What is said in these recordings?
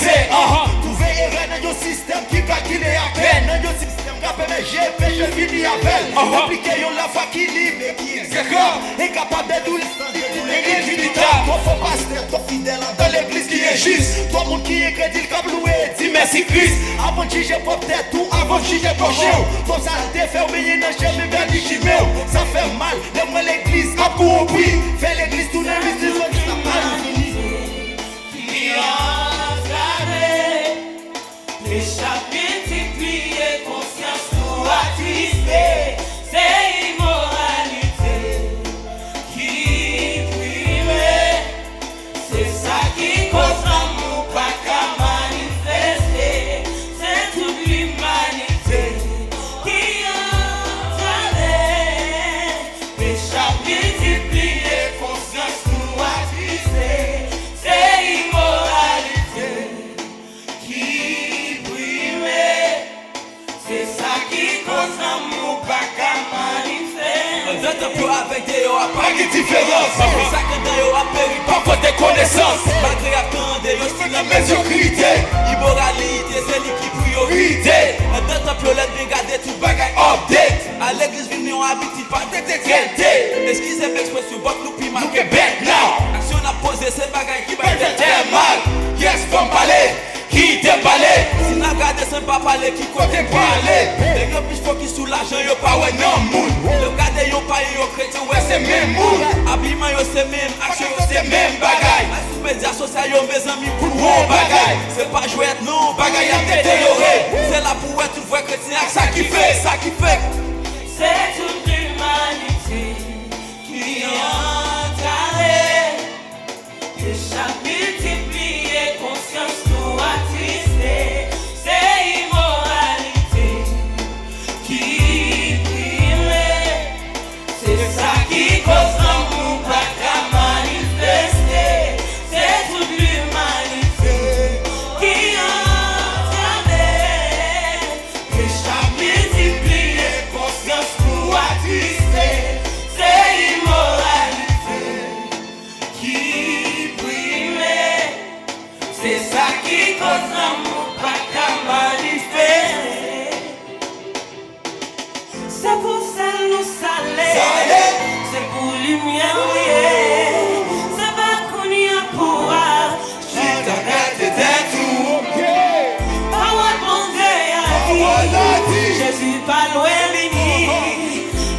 réalité. Trouver erreur dans un système qui calcule à peine. Dans un système qui a péché, péché fini avec. Appliquer la foi qui libre et qui est incapable de tout l'église du temps. Toi, faut pasteur, toi fidèle dans l'église qui est juste. Toi, monde qui est crédit, qui a loué, dis merci Christ. Avant de juger pour tête ou avant de juger pour chien. Toi, ça te fait oublier dans le chemin vers du chimère. Ça fait mal, lève-moi l'église, à courir. Fais l'église, tout le monde, dis moi qui n'a pas fini. Qui péchable multiplié, conscience nous attristé, c'est immoralité qui prime, c'est ça qui cause l'amour pas qu'à manifester, c'est toute l'humanité qui entendait, péchable multiplié, conscience nous attristé, c'est immoralité qui prime, c'est ça qui cause l'amour pas qu'à manifester. On entend plus avec des hauts à pas de différence. C'est ça que des hauts à péri pas faute de connaissance. Malgré attendre, yo c'est la médiocrité. Immoralité, c'est l'équipe priorité. On entend plus l'aide de garder tout bagaille update. À l'église, on habite pas de traité. Excusez l'expression, but nous puis marqué bête now. Action à poser, c'est bagaille qui va être mal. Yes, faut parler. Qui te parle? Si n'a gardé sans pas parler, qui côté parler? Les gens plus focus sur l'argent, yo pas ouais non moun. Le garde yo pas yo chrétien, ouais c'est même moun. Habillement yo c'est même, action yo c'est même bagaille. La sous-média sociale yo mes amis pour bon bagaille. C'est pas jouer non, bagaille à détériorer. C'est là pour être tout vrai chrétien, ça qui fait, ça qui fait. C'est toute l'humanité qui entendait, péchable multiplié, conscience nous attristé, c'est immoralité qui prime, c'est ça qui cause l'amour pas qu'à manifester, c'est toute l'humanité qui entendait, péchable multiplié, conscience nous attristé, c'est immoralité qui prime, c'est ça qui cause l'amour pas qu'à manifester. C'est pour ça nous saler, c'est pour lumière mouillée, c'est pas qu'on y a pour je t'arrête d'être tout. Parole bon Dieu a dit, Jésus pas loin vini,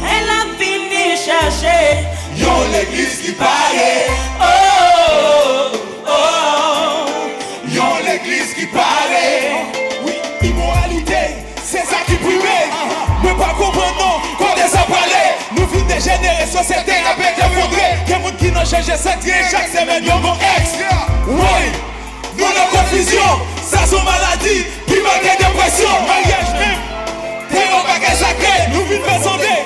elle a fini chercher, yon l'église qui paraît. L'église qui paraît, oui, immoralité, c'est ça qui prime. Ne pas comprendre, non, qu'on des a parlé. Nous vîmes dégénérer, société à bête effondrée. Quel monde qui n'a changé cette vie, chaque semaine, yon mon ex. Oui, nous la confusion, ça sont maladies, qui manquent de dépression. Mariage même, t'es au bagage sacré, nous vîmes présenter.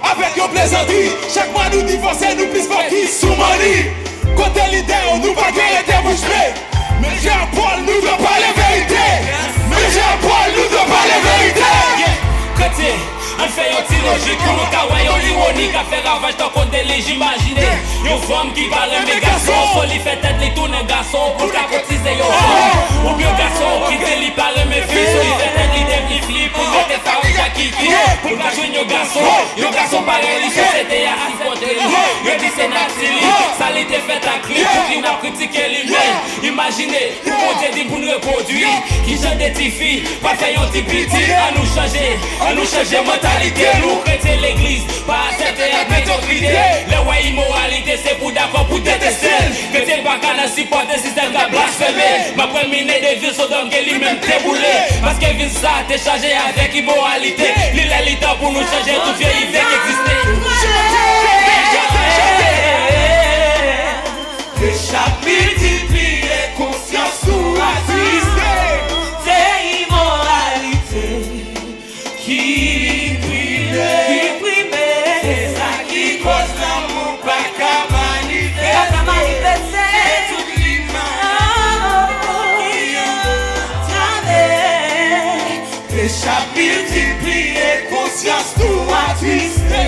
Avec yon plaisanterie, chaque mois nous divorcer, nous plus fort qui sous manie. Côté l'idée, on nous va guérir des bouches bées. Mais Jean-Paul nous doit pas les vérités. Mais Jean-Paul nous doit pas les vérités. Côté, on fait un petit logique pour nous kawaii, on ironique à faire ravage tant qu'on délège imaginer. Yon femme qui parle mes garçons, faut lui faire tête les tourner garçon pour qu'à cotiser yon femme. Ou bien garçon qui te lui parle mes filles, faut lui faire tête les flip pour mettre famille à kiki. Pour qu'à jouer yon garçon pareil, société à affronter. Yon dit c'est Nathalie, ça l'était fait à clip pour qu'il va critiquer lui-même. Imaginez, tout le monde dit pour nous reproduire. Qui chante des petites filles, pas faire yon petit petit. À nous changer mentalité. Nous chrétiens l'église, pas accepter la médiocrité. Le ouais immoralité, c'est pour d'accord pour détester. Chrétien pas qu'à supporter système qui a blasphémé. Ma première des villes sont dans le lui-même déboulé. Parce que vise ça, t'es chargé avec immoralité. L'illalité pour nous changer toute vieille idée qui existait. Péchable multiplié, conscience nous attristé, c'est immoralité qui prime, c'est ça qui cause l'amour pas qu'à manifester, c'est toute l'humanité qui entendait. Péchable multiplié, conscience nous attristé,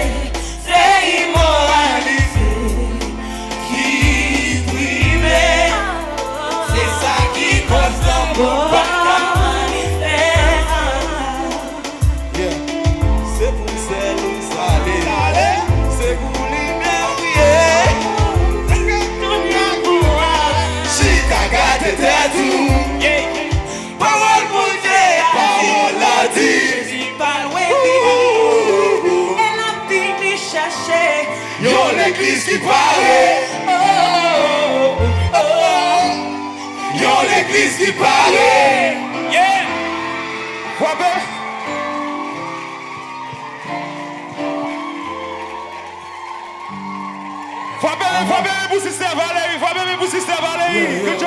c'est immoralité qui prime. C'est pour celle où salé, c'est pour libérer. Chicago t'étais à tout. Parole pour Dieu, parole a dit. Elle a fini chercher. Yo l'église qui paraît. Yo l'église qui paraît. Frappez. Frappez pour Sister Valérie. Frappez pour Sister Valérie.